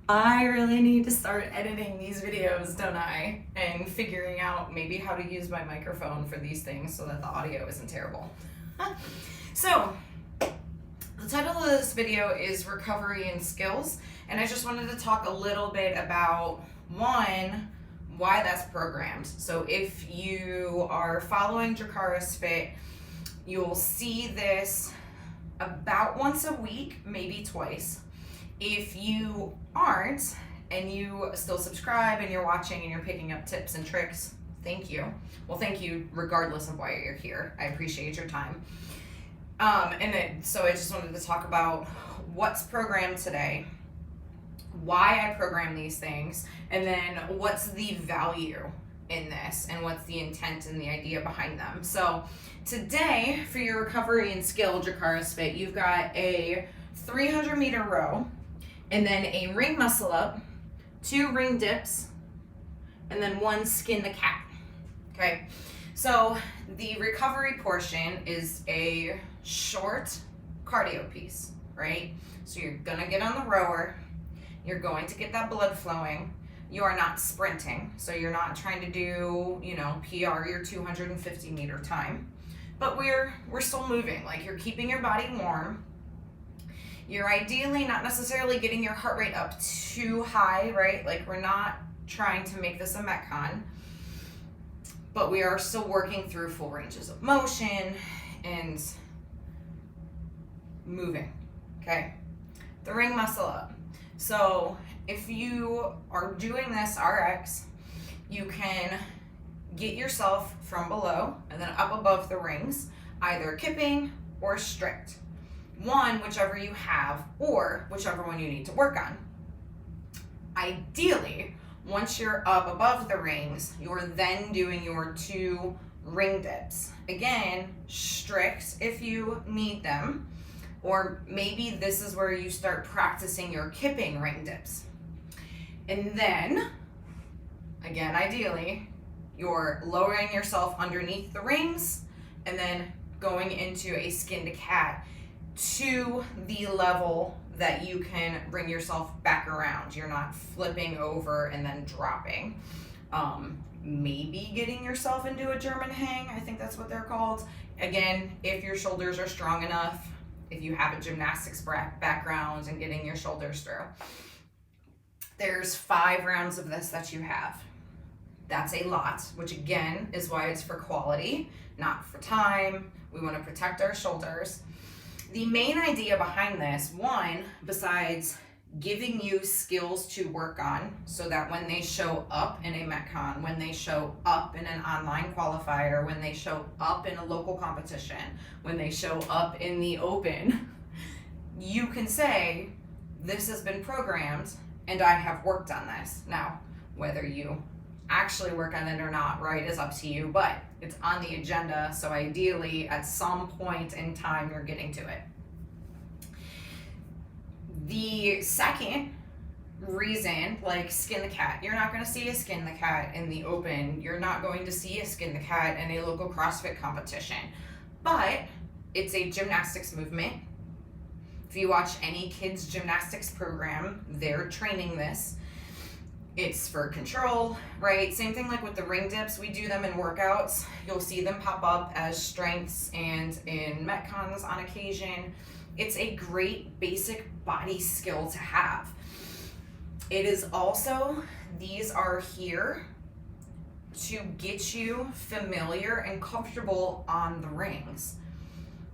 I really need to start editing these videos, don't I? And figuring out maybe how to use my microphone for these things so that the audio isn't terrible. So, the title of this video is Recovery and Skills, and I just wanted to talk a little bit about, one, why that's programmed. So if you are following Dracarys Fit, you'll see this about once a week, maybe twice. If you aren't, and you still subscribe and you're watching and you're picking up tips and tricks, thank you. Well, thank you regardless of why you're here. I appreciate your time. So I just wanted to talk about what's programmed today, why I program these things, and then what's the value in this and what's the intent and the idea behind them. So today, for your recovery and skill Dracarys Fit, you've got a 300-meter row, and then a ring muscle up, 2 ring dips, and then 1 skin the cat. Okay, so the recovery portion is a short cardio piece, right? So you're gonna get on the rower, you're going to get that blood flowing. You are not sprinting, so you're not trying to do, PR your 250-meter time, but we're still moving. Like, you're keeping your body warm. You're ideally not necessarily getting your heart rate up too high, right? Like, we're not trying to make this a Metcon, but we are still working through full ranges of motion and moving, okay? The ring muscle up. So if you are doing this RX, you can get yourself from below and then up above the rings, either kipping or strict. One, whichever you have, or whichever one you need to work on. Ideally, once you're up above the rings, you're then doing your 2 ring dips. Again, strict if you need them, or maybe this is where you start practicing your kipping ring dips. And then, again, ideally, you're lowering yourself underneath the rings and then going into a skin to cat to the level that you can bring yourself back around. You're not flipping over and then dropping. Maybe getting yourself into a German hang, I think that's what they're called. Again, if your shoulders are strong enough, if you have a gymnastics background and getting your shoulders through. There's 5 rounds of this that you have. That's a lot, which again is why it's for quality, not for time. We want to protect our shoulders. The main idea behind this, one, besides giving you skills to work on so that when they show up in a Metcon, when they show up in an online qualifier, when they show up in a local competition, when they show up in the open, you can say, this has been programmed and I have worked on this. Now, whether you actually work on it or not, right, is up to you, but it's on the agenda, so ideally at some point in time you're getting to it. The second reason, like skin the cat, you're not going to see a skin the cat in the open. You're not going to see a skin the cat in a local CrossFit competition, but it's a gymnastics movement. If you watch any kids gymnastics program, they're training this. It's for control, right? Same thing like with the ring dips. We do them in workouts. You'll see them pop up as strengths and in Metcons on occasion. It's a great basic body skill to have. It is also, these are here to get you familiar and comfortable on the rings.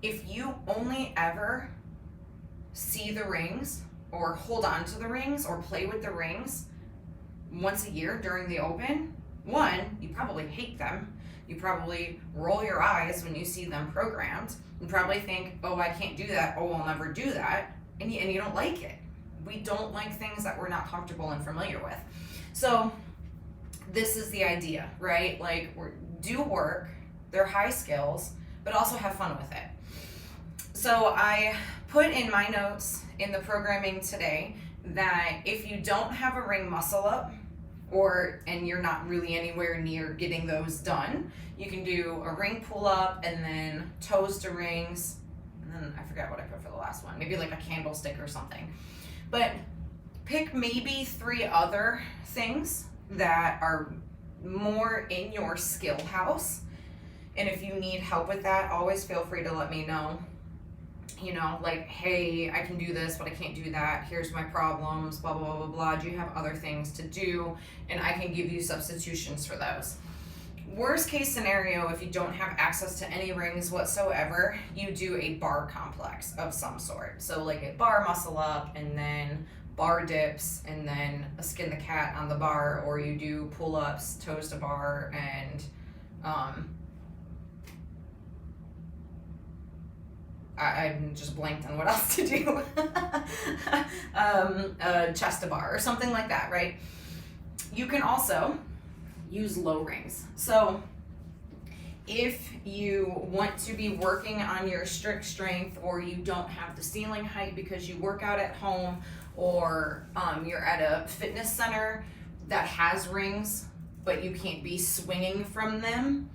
If you only ever see the rings or hold on to the rings or play with the rings once a year during the open, one, you probably hate them. You probably roll your eyes when you see them programmed. You probably think, oh, I can't do that. Oh, I'll never do that. And you don't like it. We don't like things that we're not comfortable and familiar with. So this is the idea, right? Like, do work, they're high skills, but also have fun with it. So I put in my notes in the programming today that if you don't have a ring muscle up, and you're not really anywhere near getting those done, you can do a ring pull up and then toes to rings, and then I forgot what I put for the last one, maybe like a candlestick or something. But Pick maybe 3 other things that are more in your skill house. And if you need help with that, always feel free to let me know. You know, like, hey, I can do this, but I can't do that. Here's my problems, blah, blah, blah, blah. Do you have other things to do? And I can give you substitutions for those. Worst case scenario, if you don't have access to any rings whatsoever, you do a bar complex of some sort. So like a bar muscle up, and then bar dips, and then a skin the cat on the bar, or you do pull-ups, toes to bar, and I just blanked on what else to do. Chest to bar or something like that, right? You can also use low rings. So if you want to be working on your strict strength, or you don't have the ceiling height because you work out at home, or you're at a fitness center that has rings, but you can't be swinging from them,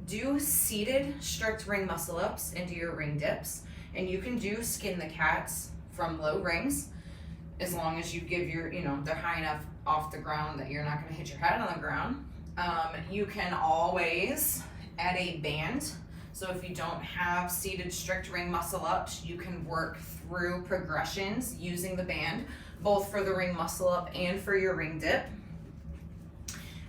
do seated strict ring muscle ups into your ring dips, and you can do skin the cats from low rings, as long as you give your, they're high enough off the ground that you're not going to hit your head on the ground. You can always add a band. So if you don't have seated strict ring muscle ups, you can work through progressions using the band, both for the ring muscle up and for your ring dip.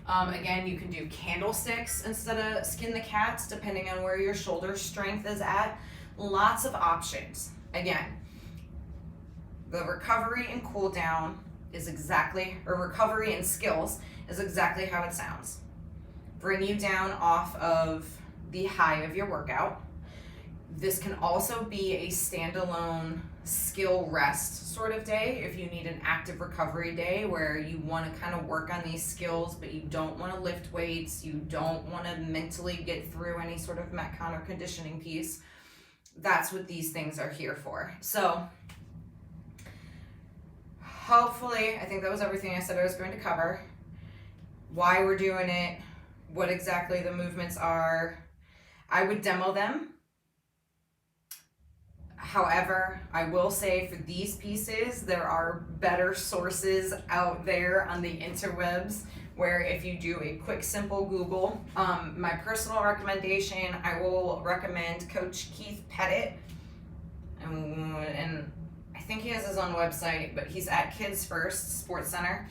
Again, you can do candlesticks instead of skin the cats, depending on where your shoulder strength is at. Lots of options. Again, the recovery and cool down is recovery and skills is exactly how it sounds. Bring you down off of the high of your workout. This can also be a standalone skill rest sort of day if you need an active recovery day where you want to kind of work on these skills, but you don't want to lift weights, you don't want to mentally get through any sort of metcon or conditioning piece. That's what these things are here for. So hopefully, I think that was everything I said I was going to cover. Why we're doing it, what exactly the movements are. I would demo them. However, I will say for these pieces, there are better sources out there on the interwebs where if you do a quick, simple Google, my personal recommendation, I will recommend Coach Keith Pettit. And I think he has his own website, but he's at Kids First Sports Center.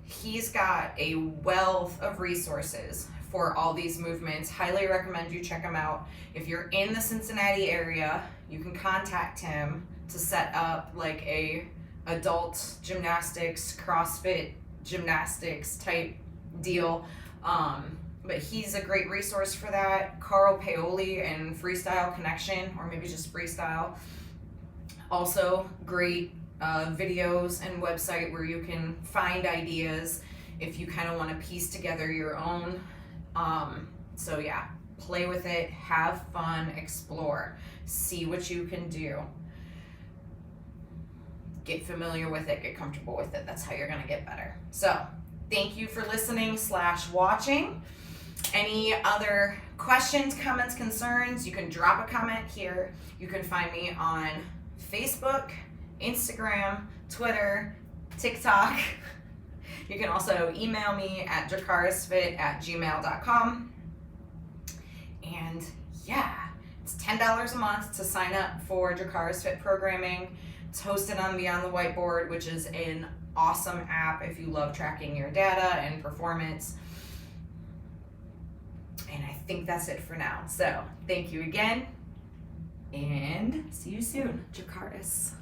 He's got a wealth of resources for all these movements. Highly recommend you check him out. If you're in the Cincinnati area, you can contact him to set up like a adult gymnastics, CrossFit gymnastics type deal. But he's a great resource for that. Carl Paoli and Freestyle Connection, or maybe just Freestyle. Also great videos and website where you can find ideas if you kind of want to piece together your own. So yeah, play with it, have fun, explore, see what you can do. Get familiar with it, get comfortable with it. That's how you're gonna get better. So thank you for listening/watching. Any other questions, comments, concerns, you can drop a comment here. You can find me on Facebook, Instagram, Twitter, TikTok. You can also email me at dracarysfit@gmail.com. And yeah, it's $10 a month to sign up for Dracarys Fit programming. It's hosted on Beyond the Whiteboard, which is an awesome app if you love tracking your data and performance. And I think that's it for now. So thank you again, and see you soon. Dracarys.